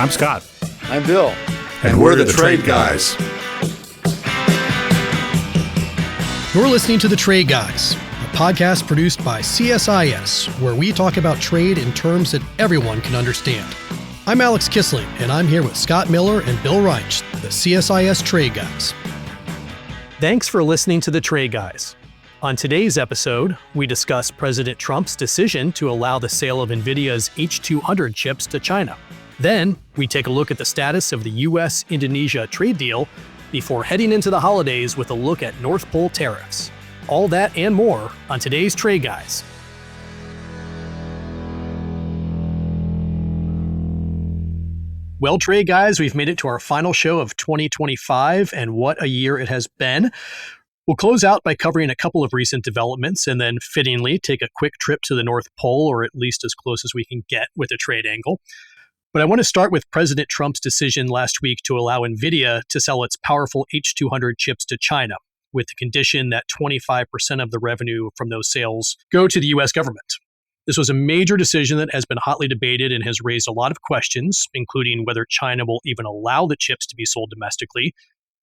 I'm Scott. I'm Bill. And we're the Trade Guys. You're listening to The Trade Guys, a podcast produced by CSIS, where we talk about trade in terms that everyone can understand. I'm Alex Kissling, and I'm here with Scott Miller and Bill Reich, the CSIS Trade Guys. Thanks for listening to The Trade Guys. On today's episode, we discuss President Trump's decision to allow the sale of Nvidia's H200 chips to China. Then, we take a look at the status of the US-Indonesia trade deal before heading into the holidays with a look at North Pole tariffs. All that and more on today's Trade Guys. Well, Trade Guys, we've made it to our final show of 2025, and what a year it has been. We'll close out by covering a couple of recent developments and then, fittingly, take a quick trip to the North Pole, or at least as close as we can get with a trade angle. But I want to start with President Trump's decision last week to allow Nvidia to sell its powerful H200 chips to China, with the condition that 25% of the revenue from those sales go to the U.S. government. This was a major decision that has been hotly debated and has raised a lot of questions, including whether China will even allow the chips to be sold domestically,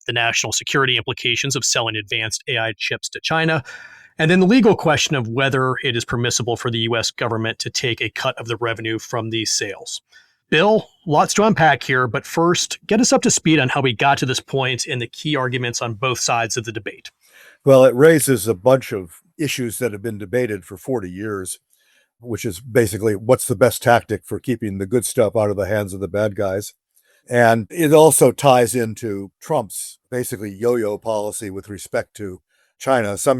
the national security implications of selling advanced AI chips to China, and then the legal question of whether it is permissible for the U.S. government to take a cut of the revenue from these sales. Bill, lots to unpack here, but first, get us up to speed on how we got to this point and the key arguments on both sides of the debate. Well, it raises a bunch of issues that have been debated for 40 years, which is basically what's the best tactic for keeping the good stuff out of the hands of the bad guys. And it also ties into Trump's basically yo-yo policy with respect to China. Some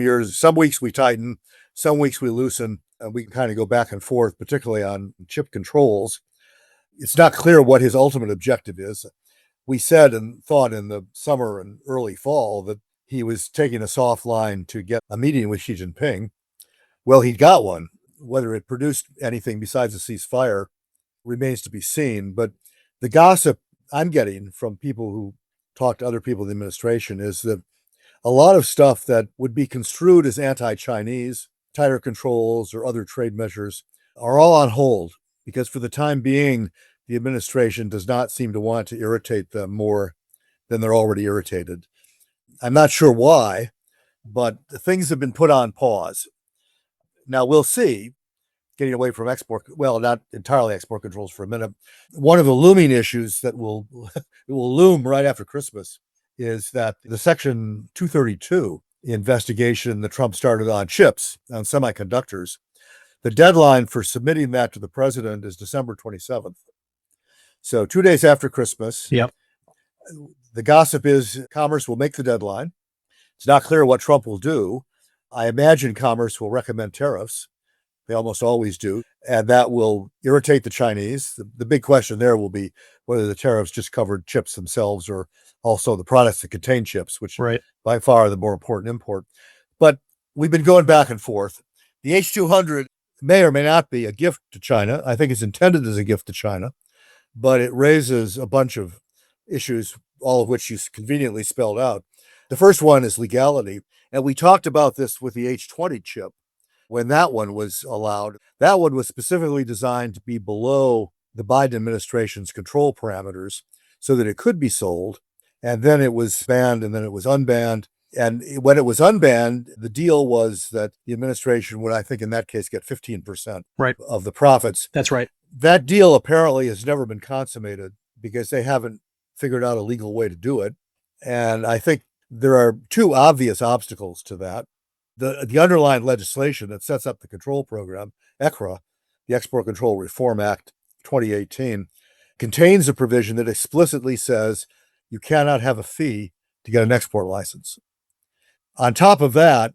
weeks we tighten, some weeks we loosen, and we can kind of go back and forth, particularly on chip controls. It's not clear what his ultimate objective is. We said and thought in the summer and early fall that he was taking a soft line to get a meeting with Xi Jinping. Well, he got one. Whether it produced anything besides a ceasefire remains to be seen. But the gossip I'm getting from people who talk to other people in the administration is that a lot of stuff that would be construed as anti-Chinese, tighter controls or other trade measures are all on hold because for the time being, the administration does not seem to want to irritate them more than they're already irritated. I'm not sure why, but things have been put on pause. Now, we'll see, getting away from not entirely export controls for a minute. One of the looming issues that will loom right after Christmas is that the Section 232 investigation that Trump started on chips, on semiconductors, the deadline for submitting that to the president is December 27th. So 2 days after Christmas. Yep. The gossip is Commerce will make the deadline. It's not clear what Trump will do. I imagine Commerce will recommend tariffs. They almost always do. And that will irritate the Chinese. The big question there will be whether the tariffs just covered chips themselves or also the products that contain chips, which by far are the more important import. But we've been going back and forth. The H200 may or may not be a gift to China. I think it's intended as a gift to China, but it raises a bunch of issues, all of which you conveniently spelled out. The first one is legality. And we talked about this with the H20 chip when that one was allowed. That one was specifically designed to be below the Biden administration's control parameters so that it could be sold. And then it was banned and then it was unbanned. And when it was unbanned, the deal was that the administration would, I think in that case, get 15% of the profits. That's right. That deal apparently has never been consummated because they haven't figured out a legal way to do it. And I think there are two obvious obstacles to that. The underlying legislation that sets up the control program, ECRA, the Export Control Reform Act 2018, contains a provision that explicitly says you cannot have a fee to get an export license. On top of that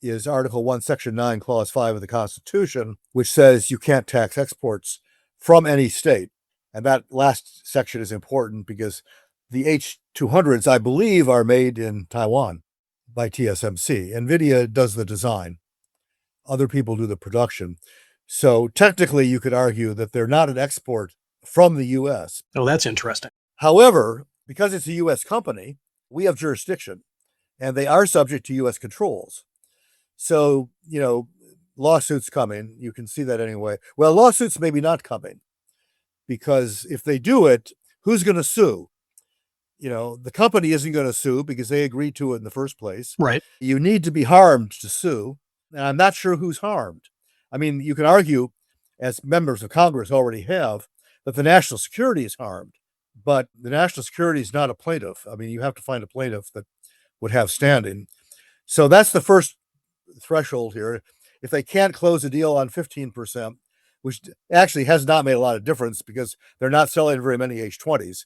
is Article 1, Section 9, Clause 5 of the Constitution, which says you can't tax exports from any state. And that last section is important because the H200s, I believe, are made in Taiwan by TSMC. Nvidia does the design. Other people do the production. So technically, you could argue that they're not an export from the U.S. Oh, that's interesting. However, because it's a U.S. company, we have jurisdiction, and they are subject to U.S. controls. So, lawsuits coming. You can see that anyway. Well, lawsuits maybe not coming, because if they do it, who's going to sue? The company isn't going to sue because they agreed to it in the first place. Right. You need to be harmed to sue. And I'm not sure who's harmed. I mean, you can argue, as members of Congress already have, that the national security is harmed. But the national security is not a plaintiff. I mean, you have to find a plaintiff that would have standing. So that's the first threshold here. If they can't close a deal on 15%, which actually has not made a lot of difference because they're not selling very many H20s.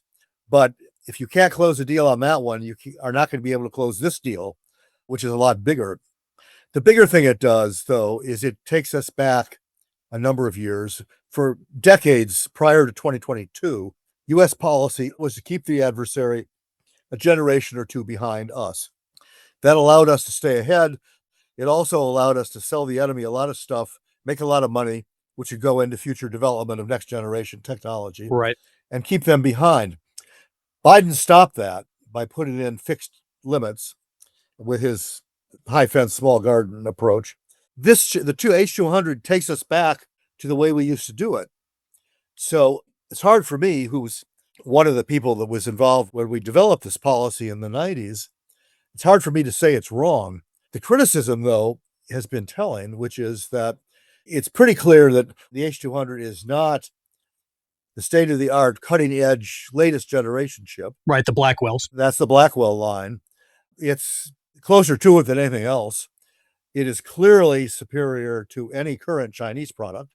But if you can't close a deal on that one, you are not going to be able to close this deal, which is a lot bigger. The bigger thing it does, though, is it takes us back a number of years. For decades prior to 2022, U.S. policy was to keep the adversary a generation or two behind us. That allowed us to stay ahead. It also allowed us to sell the enemy a lot of stuff, make a lot of money, which would go into future development of next generation technology, Right. and keep them behind. Biden stopped that by putting in fixed limits with his high fence, small garden approach. The H200 takes us back to the way we used to do it. So it's hard for me, who's one of the people that was involved when we developed this policy in the 90s, it's hard for me to say it's wrong. The criticism, though, has been telling, which is that it's pretty clear that the H200 is not the state-of-the-art, cutting-edge, latest generation chip. Right, the Blackwells. That's the Blackwell line. It's closer to it than anything else. It is clearly superior to any current Chinese product.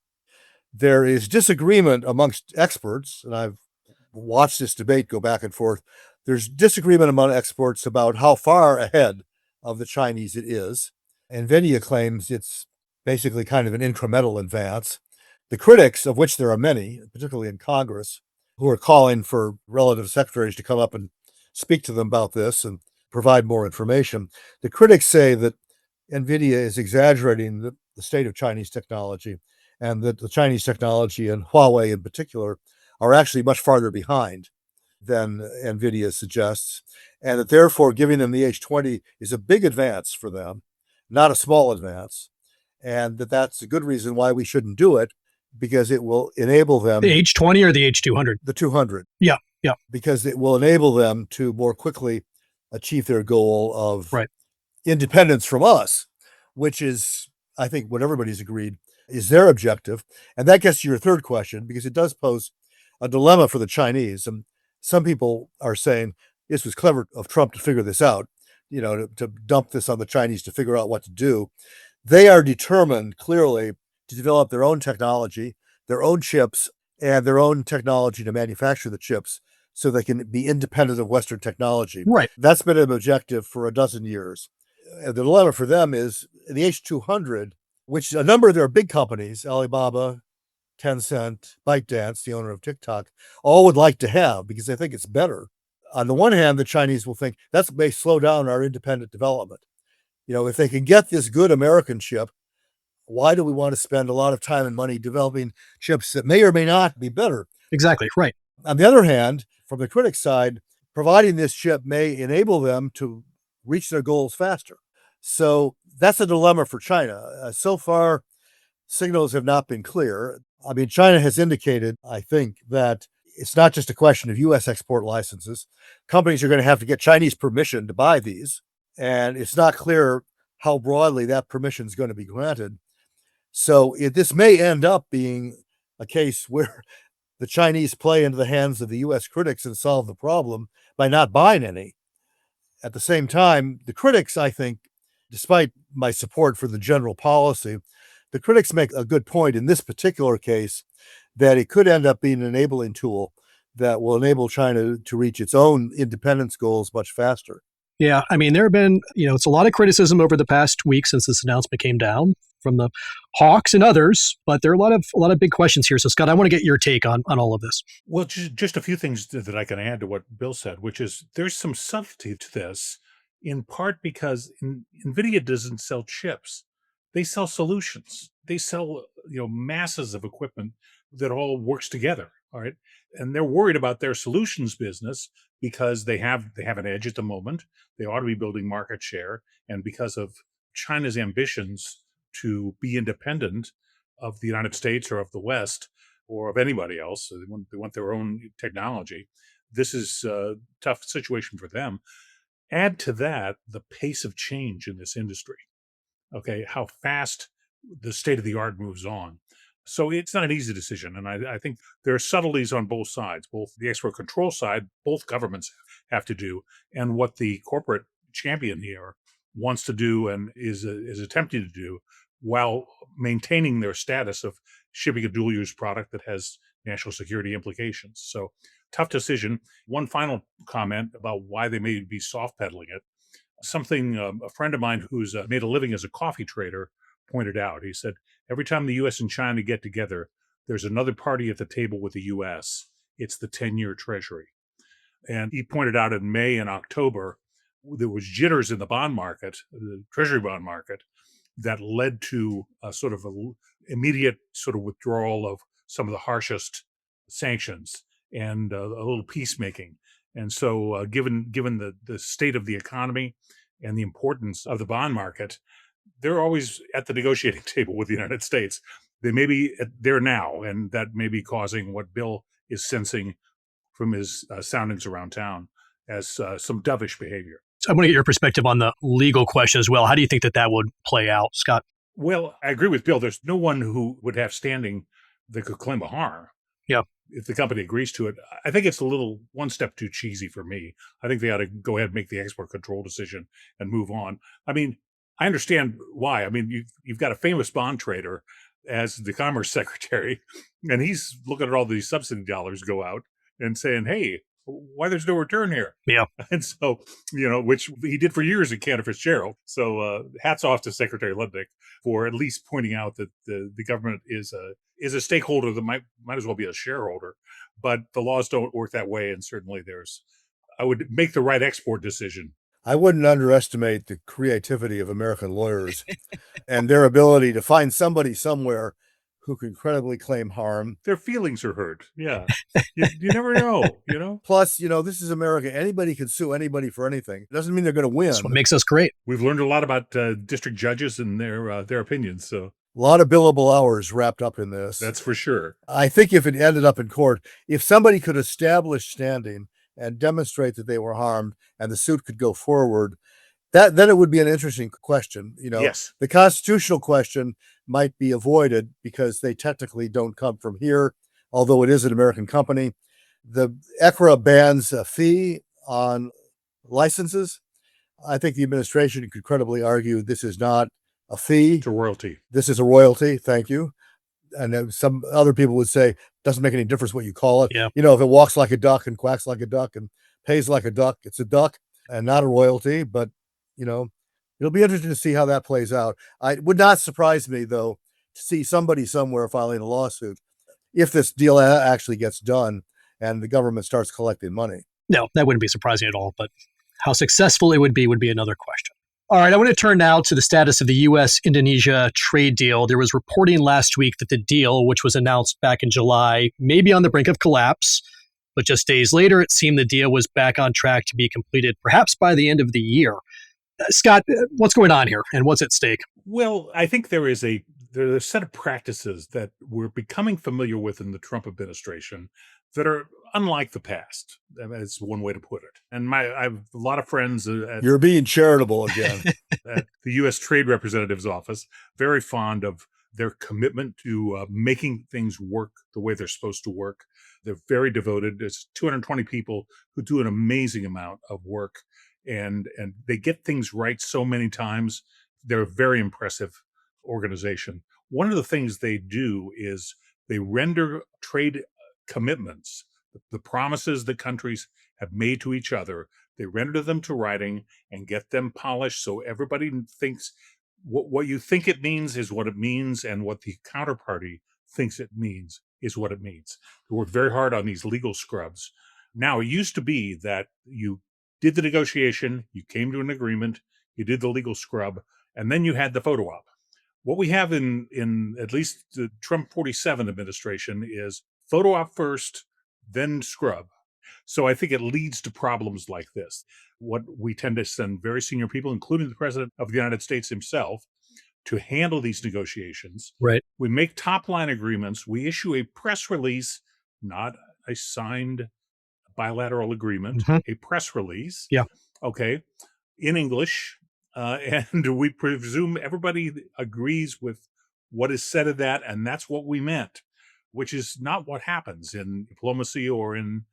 There is disagreement amongst experts, and I've watched this debate go back and forth. There's disagreement among experts about how far ahead of the Chinese it is. Nvidia claims it's basically kind of an incremental advance. The critics, of which there are many, particularly in Congress, who are calling for relative secretaries to come up and speak to them about this and provide more information. The critics say that Nvidia is exaggerating the state of Chinese technology, and that the Chinese technology, and Huawei in particular, are actually much farther behind than Nvidia suggests, and that therefore giving them the H20 is a big advance for them, not a small advance, and that's a good reason why we shouldn't do it, because it will enable them... The H20 or the H200? The 200. Yeah. Because it will enable them to more quickly achieve their goal of right. independence from us, which is, I think, what everybody's agreed is their objective. And that gets to your third question, because it does pose a dilemma for the Chinese. And some people are saying this was clever of Trump to figure this out, to dump this on the Chinese to figure out what to do. They are determined, clearly, to develop their own technology, their own chips, and their own technology to manufacture the chips so they can be independent of Western technology. Right. That's been an objective for a dozen years. The dilemma for them is the H200, which a number of their big companies, Alibaba, Tencent, ByteDance, the owner of TikTok, all would like to have because they think it's better. On the one hand, the Chinese will think that may slow down our independent development. If they can get this good American chip, why do we want to spend a lot of time and money developing chips that may or may not be better? Exactly, right. On the other hand, from the critics' side, providing this chip may enable them to reach their goals faster. So that's a dilemma for China. So far, signals have not been clear. I mean, China has indicated, I think, that it's not just a question of U.S. export licenses. Companies are going to have to get Chinese permission to buy these, and it's not clear how broadly that permission is going to be granted. So this may end up being a case where the Chinese play into the hands of the U.S. critics and solve the problem by not buying any. At the same time, the critics, I think, despite my support for the general policy, the critics make a good point in this particular case that it could end up being an enabling tool that will enable China to reach its own independence goals much faster. Yeah, I mean, there have been, it's a lot of criticism over the past week since this announcement came down from the hawks and others, but there are a lot of big questions here. So, Scott, I want to get your take on all of this. Well, just a few things that I can add to what Bill said, which is there's some subtlety to this, in part because Nvidia doesn't sell chips; they sell solutions. They sell masses of equipment that all works together. All right, and they're worried about their solutions business because they have an edge at the moment. They ought to be building market share, and because of China's ambitions to be independent of the United States or of the West or of anybody else, so they want their own technology. this is a tough situation for them. Add to that the pace of change in this industry. Okay, how fast the state of the art moves on. So it's not an easy decision. And I think there are subtleties on both sides, both the export control side, both governments have to do, and what the corporate champion here wants to do and is attempting to do while maintaining their status of shipping a dual use product that has national security implications. So tough decision. One final comment about why they may be soft pedaling it. Something a friend of mine who's made a living as a coffee trader pointed out. He said, every time the US and China get together, there's another party at the table with the US. It's the 10-year treasury. And he pointed out in May and October, there was jitters in the bond market, the treasury bond market, that led to a sort of immediate sort of withdrawal of some of the harshest sanctions and a little peacemaking. And so, given the state of the economy and the importance of the bond market, they're always at the negotiating table with the United States. They may be there now, and that may be causing what Bill is sensing from his soundings around town as some dovish behavior. So I want to get your perspective on the legal question as well. How do you think that would play out, Scott? Well, I agree with Bill. There's no one who would have standing that could claim a harm. Yeah. If the company agrees to it. I think it's a little one step too cheesy for me. I think they ought to go ahead and make the export control decision and move on. I mean, I understand why. I mean, you've got a famous bond trader as the commerce secretary, and he's looking at all these subsidy dollars go out and saying, hey, why there's no return here? Yeah. And so, which he did for years at Cantor Fitzgerald. So hats off to Secretary Lutnick for at least pointing out that the government is a stakeholder that might as well be a shareholder. But the laws don't work that way. And certainly I would make the right export decision. I wouldn't underestimate the creativity of American lawyers and their ability to find somebody somewhere who can credibly claim harm. Their feelings are hurt. Yeah. You never know. Plus, this is America. Anybody can sue anybody for anything. It doesn't mean they're going to win. That's what makes us great. We've learned a lot about district judges and their opinions. So a lot of billable hours wrapped up in this. That's for sure. I think if it ended up in court, if somebody could establish standing and demonstrate that they were harmed and the suit could go forward, then it would be an interesting question. Yes. The constitutional question might be avoided because they technically don't come from here, although it is an American company. The ECRA bans a fee on licenses. I think the administration could credibly argue this is not a fee. It's a royalty. This is a royalty. Thank you. And some other people would say, doesn't make any difference what you call it. Yeah. If it walks like a duck and quacks like a duck and pays like a duck, it's a duck and not a royalty. But, it'll be interesting to see how that plays out. It would not surprise me, though, to see somebody somewhere filing a lawsuit if this deal actually gets done and the government starts collecting money. No, that wouldn't be surprising at all. But how successful it would be another question. All right, I want to turn now to the status of the U.S.-Indonesia trade deal. There was reporting last week that the deal, which was announced back in July, may be on the brink of collapse. But just days later, it seemed the deal was back on track to be completed, perhaps by the end of the year. Scott, what's going on here and what's at stake? Well, I think there's a set of practices that we're becoming familiar with in the Trump administration that are unlike the past. That's one way to put it. And I have a lot of friends You're being charitable again. at the U.S. Trade Representative's office, very fond of their commitment to making things work the way they're supposed to work. They're very devoted. There's 220 people who do an amazing amount of work, and they get things right so many times. They're a very impressive organization. One of the things they do is they render trade commitments, the promises that countries have made to each other, they render them to writing and get them polished so everybody thinks what you think it means is what it means, and what the counterparty thinks it means is what it means. They work very hard on these legal scrubs. Now, it used to be that you did the negotiation, you came to an agreement, you did the legal scrub, and then you had the photo op. What we have in at least the Trump 47 administration is photo op first, then scrub. So I think it leads to problems like this. What we tend to send very senior people, including the president of the United States himself, to handle these negotiations. Right. We make top line agreements. We issue a press release, not a signed bilateral agreement, Hmm. a press release, Yeah. okay, in English, and we presume everybody agrees with what is said of that, and that's what we meant, which is not what happens in diplomacy or in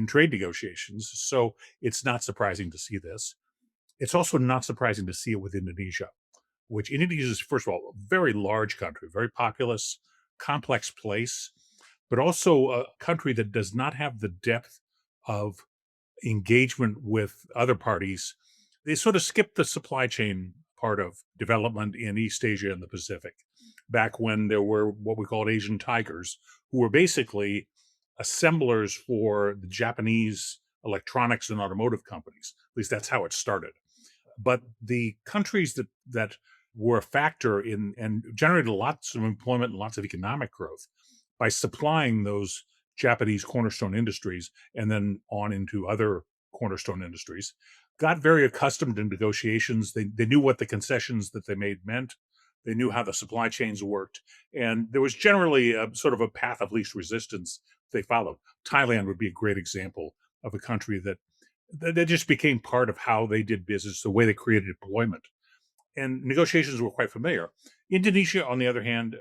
trade negotiations. So it's not surprising to see this. It's also not surprising to see it with Indonesia, which Indonesia is, first of all, a very large country, very populous, complex place, but also a country that does not have the depth of engagement with other parties. They sort of skipped the supply chain part of development in East Asia and the Pacific back when there were what we called Asian tigers, who were basically assemblers for the Japanese electronics and automotive companies. At least that's how it started. But the countries that were a factor in and generated lots of employment and lots of economic growth by supplying those Japanese cornerstone industries and then on into other cornerstone industries, got very accustomed to negotiations. They knew what the concessions that they made meant. They knew how the supply chains worked. And there was generally a sort of a path of least resistance they followed. Thailand would be a great example of a country that just became part of how they did business, the way they created employment. And negotiations were quite familiar. Indonesia, on the other hand,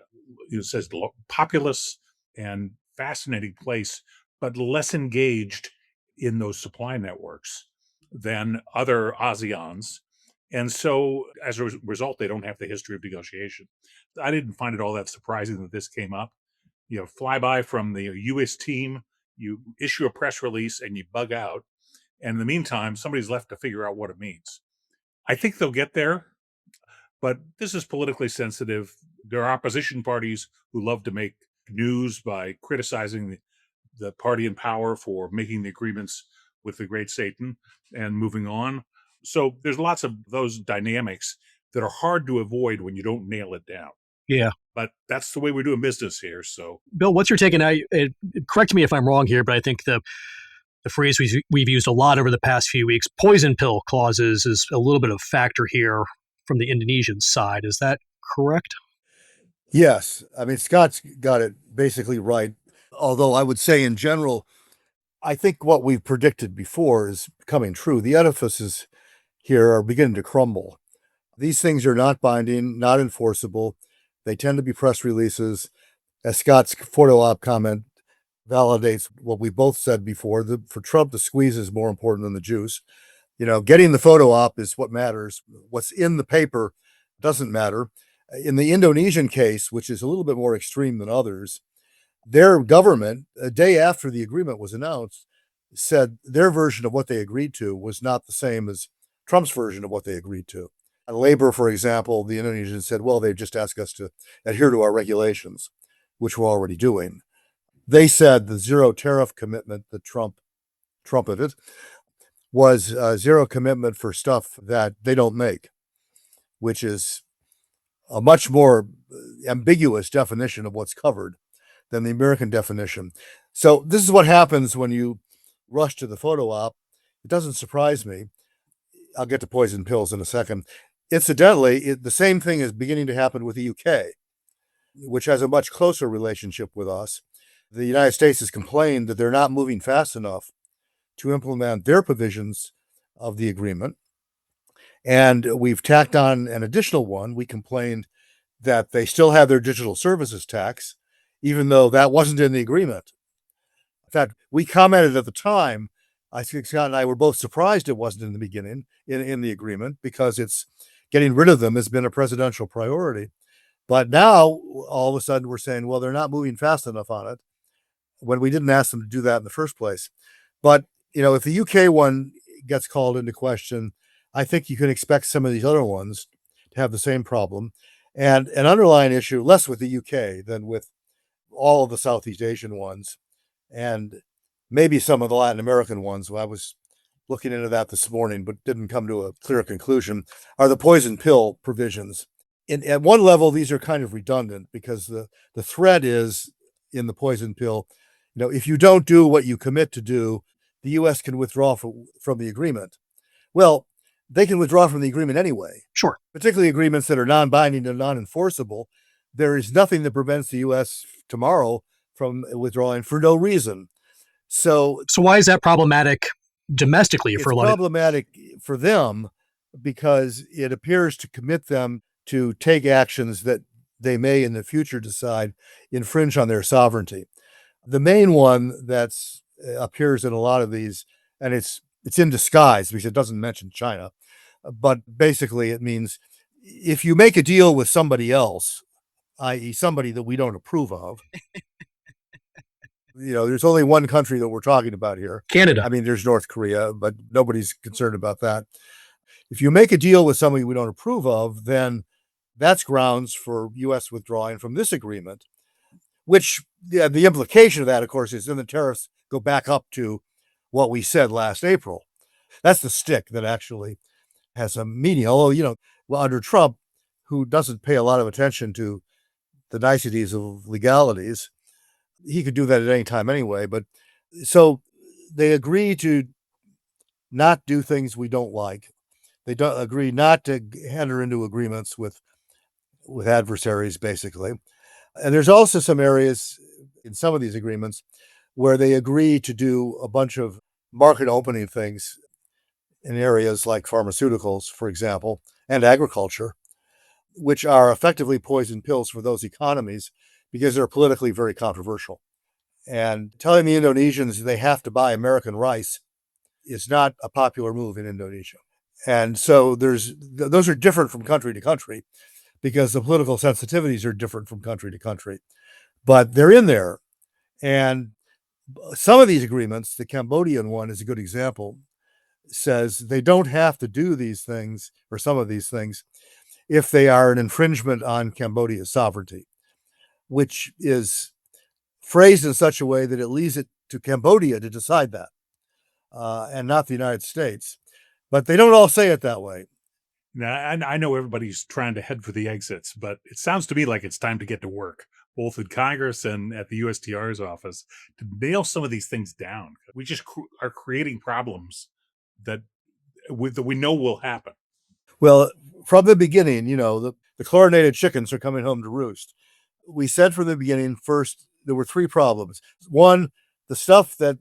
says populous and fascinating place, but less engaged in those supply networks than other ASEANs. And so, as a result, they don't have the history of negotiation. I didn't find it all that surprising that this came up. Flyby from the U.S. team, you issue a press release and you bug out. And in the meantime, somebody's left to figure out what it means. I think they'll get there, but this is politically sensitive. There are opposition parties who love to make news by criticizing the party in power for making the agreements with the great Satan and moving on. So there's lots of those dynamics that are hard to avoid when you don't nail it down. Yeah. But that's the way we're doing business here. So, Bill, what's your take? And correct me if I'm wrong here, but I think the phrase we've used a lot over the past few weeks, poison pill clauses, is a little bit of a factor here from the Indonesian side. Is that correct? Yes. I mean, Scott's got it basically right. Although I would say in general, I think what we've predicted before is coming true. The edifices here are beginning to crumble. These things are not binding, not enforceable. They tend to be press releases. As Scott's photo op comment validates what we both said before, for Trump, the squeeze is more important than the juice. Getting the photo op is what matters. What's in the paper doesn't matter. In the Indonesian case, which is a little bit more extreme than others, their government, a day after the agreement was announced, said their version of what they agreed to was not the same as Trump's version of what they agreed to. On labor, for example, the Indonesians said, well, they just asked us to adhere to our regulations, which we're already doing. They said the zero tariff commitment that Trump trumpeted was zero commitment for stuff that they don't make, which is a much more ambiguous definition of what's covered than the American definition. So this is what happens when you rush to the photo op. It doesn't surprise me. I'll get to poison pills in a second. Incidentally, the same thing is beginning to happen with the UK, which has a much closer relationship with us. The United States has complained that they're not moving fast enough to implement their provisions of the agreement. And we've tacked on an additional one. We complained that they still have their digital services tax, even though that wasn't in the agreement. In fact, we commented at the time, I think Scott and I were both surprised it wasn't in the beginning in the agreement, because it's getting rid of them has been a presidential priority. But now all of a sudden we're saying, well, they're not moving fast enough on it, when we didn't ask them to do that in the first place. But, if the UK one gets called into question, I think you can expect some of these other ones to have the same problem. And an underlying issue, less with the UK than with all of the Southeast Asian ones, and maybe some of the Latin American ones. I was looking into that this morning, but didn't come to a clear conclusion, are the poison pill provisions. At one level, these are kind of redundant, because the threat is in the poison pill, if you don't do what you commit to do, the U.S. can withdraw from the agreement. Well, they can withdraw from the agreement anyway. Sure. Particularly agreements that are non-binding and non-enforceable. There is nothing that prevents the U.S. tomorrow from withdrawing for no reason. So why is that problematic domestically for it's a lot of? problematic for them because it appears to commit them to take actions that they may in the future decide infringe on their sovereignty. The main one that's appears in a lot of these, and it's in disguise because it doesn't mention China, but basically it means if you make a deal with somebody else, i.e., somebody that we don't approve of, there's only one country that we're talking about here. Canada. I mean, there's North Korea, but nobody's concerned about that. If you make a deal with somebody we don't approve of, then that's grounds for U.S. withdrawing from this agreement, which the implication of that, of course, is then the tariffs go back up to what we said last April. That's the stick that actually has a meaning. Although, well, under Trump, who doesn't pay a lot of attention to the niceties of legalities, he could do that at any time anyway. But so they agree to not do things we don't like. They don't agree not to enter into agreements with adversaries, basically. And there's also some areas in some of these agreements where they agree to do a bunch of market opening things in areas like pharmaceuticals, for example, and agriculture, which are effectively poison pills for those economies because they're politically very controversial. And telling the Indonesians they have to buy American rice is not a popular move in Indonesia. And so those are different from country to country because the political sensitivities are different from country to country. But they're in there. And some of these agreements, the Cambodian one is a good example, says they don't have to do these things or some of these things if they are an infringement on Cambodia's sovereignty, which is phrased in such a way that it leaves it to Cambodia to decide that, and not the United States. But they don't all say it that way. Now, I know everybody's trying to head for the exits, but it sounds to me like it's time to get to work, both in Congress and at the USTR's office, to nail some of these things down. We just are creating problems that we know will happen. Well, from the beginning, the chlorinated chickens are coming home to roost. We said from the beginning, first, there were three problems. One, the stuff that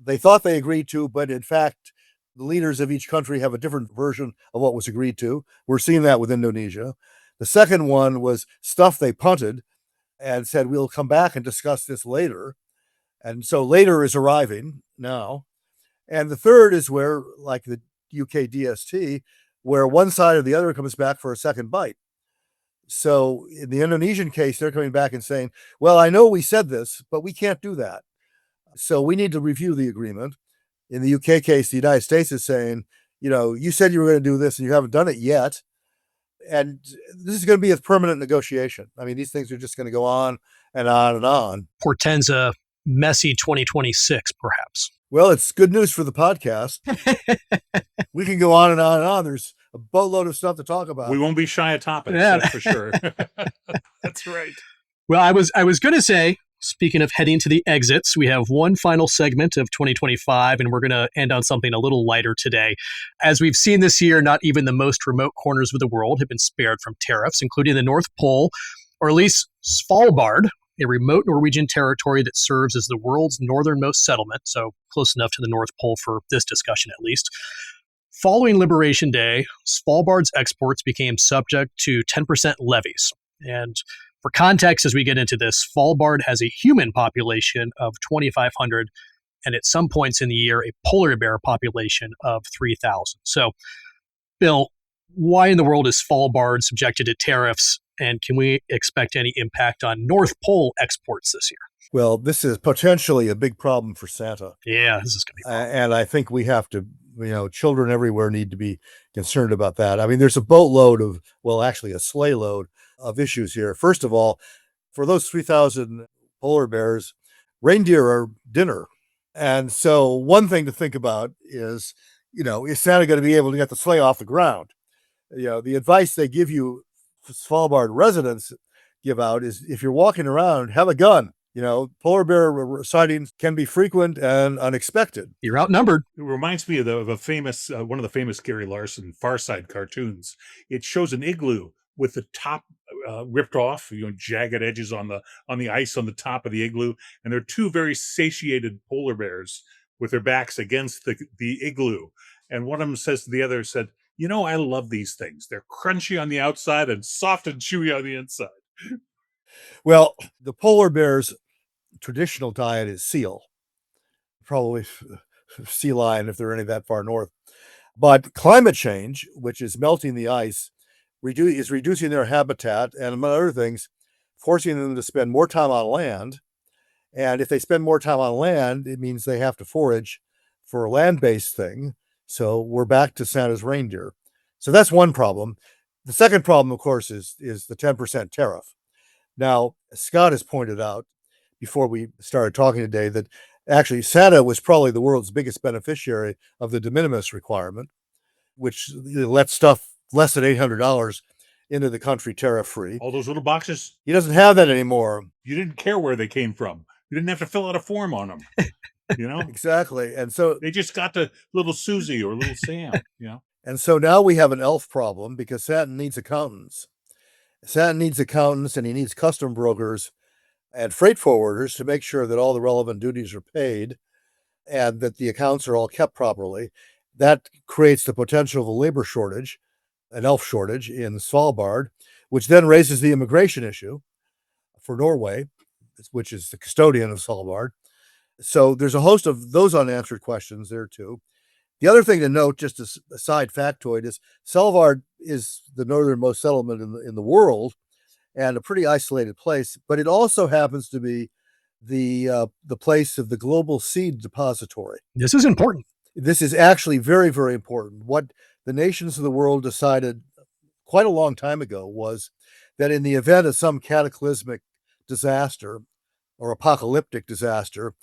they thought they agreed to, but in fact, the leaders of each country have a different version of what was agreed to. We're seeing that with Indonesia. The second one was stuff they punted and said, we'll come back and discuss this later. And so later is arriving now. And the third is where, like the UK DST, where one side or the other comes back for a second bite. So in the Indonesian case, they're coming back and saying, well, I know we said this, but we can't do that. So we need to review the agreement. In the UK case, the United States is saying, you said you were going to do this and you haven't done it yet. And this is going to be a permanent negotiation. I mean, these things are just going to go on and on and on. Portends a messy 2026, perhaps. Well, it's good news for the podcast. We can go on and on and on. There's a boatload of stuff to talk about. We won't be shy of topics, that's for sure. That's right. Well, I was going to say, speaking of heading to the exits, we have one final segment of 2025, and we're going to end on something a little lighter today. As we've seen this year, not even the most remote corners of the world have been spared from tariffs, including the North Pole, or at least Svalbard, a remote Norwegian territory that serves as the world's northernmost settlement, so close enough to the North Pole for this discussion at least. Following Liberation Day, Svalbard's exports became subject to 10% levies. And for context, as we get into this, Svalbard has a human population of 2,500, and at some points in the year, a polar bear population of 3,000. So, Bill, why in the world is Svalbard subjected to tariffs, and can we expect any impact on North Pole exports this year? Well, this is potentially a big problem for Santa. Yeah, this is going to be and I think we have to, children everywhere need to be concerned about that. I mean, there's a boatload of, well, actually a sleigh load of issues here. First of all, for those 3,000 polar bears, reindeer are dinner. And so one thing to think about is, is Santa going to be able to get the sleigh off the ground? The advice they give you, Svalbard residents give out, is if you're walking around, have a gun. Polar bear sightings can be frequent and unexpected. You're outnumbered. It reminds me of a famous, one of the famous Gary Larson Far Side cartoons. It shows an igloo with the top ripped off, jagged edges on the ice on the top of the igloo, and there are two very satiated polar bears with their backs against the igloo, and one of them says to the other, said, I love these things. They're crunchy on the outside and soft and chewy on the inside. Well, the polar bear's traditional diet is seal, probably sea lion if they're any that far north. But climate change, which is melting the ice, is reducing their habitat and, among other things, forcing them to spend more time on land. And if they spend more time on land, it means they have to forage for a land-based thing. So we're back to Santa's reindeer. So that's one problem. The second problem, of course, is the 10% tariff. Now, Scott has pointed out before we started talking today that actually Santa was probably the world's biggest beneficiary of the de minimis requirement, which lets stuff less than $800 into the country tariff-free. All those little boxes, He doesn't have that anymore. you didn't care where they came from. You didn't have to fill out a form on them. Exactly. And so they just got to little Susie or little Sam. And so now we have an elf problem because Santa needs accountants. Santa needs accountants, and he needs custom brokers and freight forwarders to make sure that all the relevant duties are paid and that the accounts are all kept properly. That creates the potential of a labor shortage, an elf shortage in Svalbard, which then raises the immigration issue for Norway, which is the custodian of Svalbard. So there's a host of those unanswered questions there too. The other thing to note, just as a side factoid, is Svalbard is the northernmost settlement in the world and a pretty isolated place, but it also happens to be the place of the global seed depository. This is important. This is actually very, very important. What the nations of the world decided quite a long time ago was that in the event of some cataclysmic disaster or apocalyptic disaster,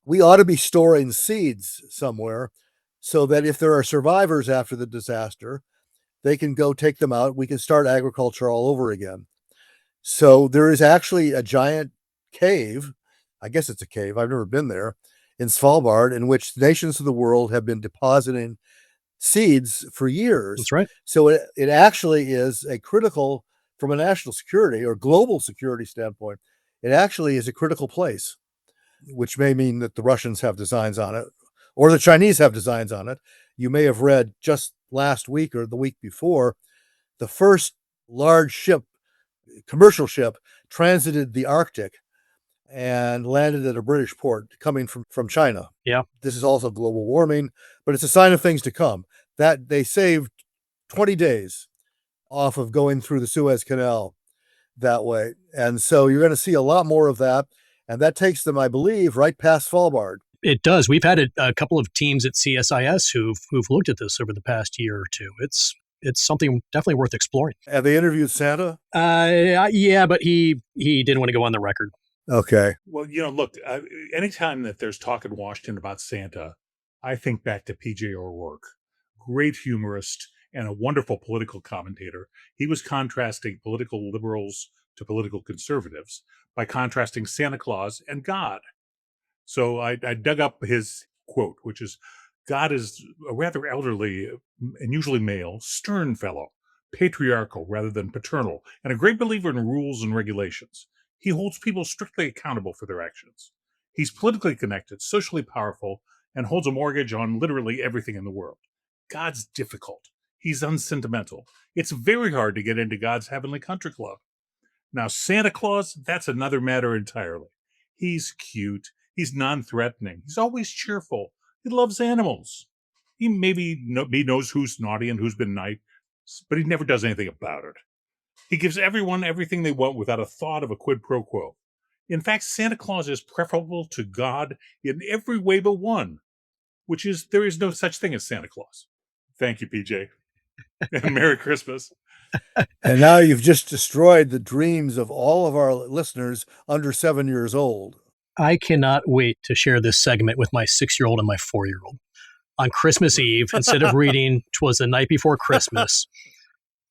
we ought to be storing seeds somewhere so that if there are survivors after the disaster, they can go take them out. We can start agriculture all over again. So there is actually a giant cave, I guess it's a cave, I've never been there, in Svalbard, in which nations of the world have been depositing seeds for years. That's right. So it actually is a critical, from a national security or global security standpoint, it actually is a critical place, which may mean that the Russians have designs on it or the Chinese have designs on it. You may have read just last week or the week before, the first large ship, commercial ship, transited the Arctic and landed at a British port coming from China. Yeah. This is also global warming, but it's a sign of things to come. That they saved 20 days off of going through the Suez Canal that way. And so you're going to see a lot more of that. And that takes them, I believe, right past Svalbard. It does. We've had a couple of teams at CSIS who've looked at this over the past year or two. It's something definitely worth exploring. Have they interviewed Santa? Yeah, but he didn't want to go on the record. Okay. Well, look, anytime that there's talk in Washington about Santa, I think back to P.J. O'Rourke, great humorist and a wonderful political commentator. He was contrasting political liberals to political conservatives by contrasting Santa Claus and God. So I dug up his quote, which is, God is a rather elderly and usually male, stern fellow, patriarchal rather than paternal, and a great believer in rules and regulations. He holds people strictly accountable for their actions. He's politically connected, socially powerful, and holds a mortgage on literally everything in the world. God's difficult. He's unsentimental. It's very hard to get into God's heavenly country club. Now, Santa Claus, that's another matter entirely. He's cute. He's non-threatening. He's always cheerful. He loves animals. He he knows who's naughty and who's been nice, but he never does anything about it. He gives everyone everything they want without a thought of a quid pro quo. In fact, Santa Claus is preferable to God in every way but one, which is there is no such thing as Santa Claus. Thank you, PJ. And Merry Christmas. And now you've just destroyed the dreams of all of our listeners under 7 years old. I cannot wait to share this segment with my 6-year-old and my 4-year-old. On Christmas Eve, instead of reading "'Twas the Night Before Christmas,"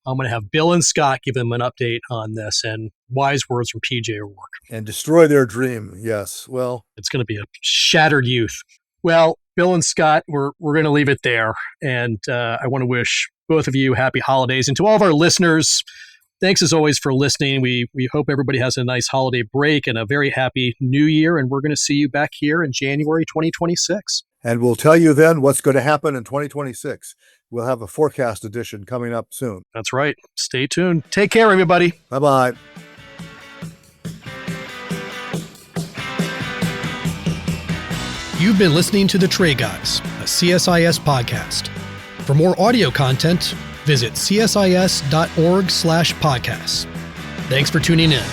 I'm going to have Bill and Scott give them an update on this and wise words from PJ O'Rourke. And destroy their dream. Yes. Well, it's going to be a shattered youth. Well, Bill and Scott, we're going to leave it there. And I want to wish both of you happy holidays. And to all of our listeners, Thanks as always for listening. We hope everybody has a nice holiday break and a very happy new year. And we're going to see you back here in January 2026. And we'll tell you then what's going to happen in 2026. We'll have a forecast edition coming up soon. That's right. Stay tuned. Take care, everybody. Bye-bye. You've been listening to The Tray Guys, a CSIS podcast. For more audio content, visit csis.org/podcasts. Thanks for tuning in.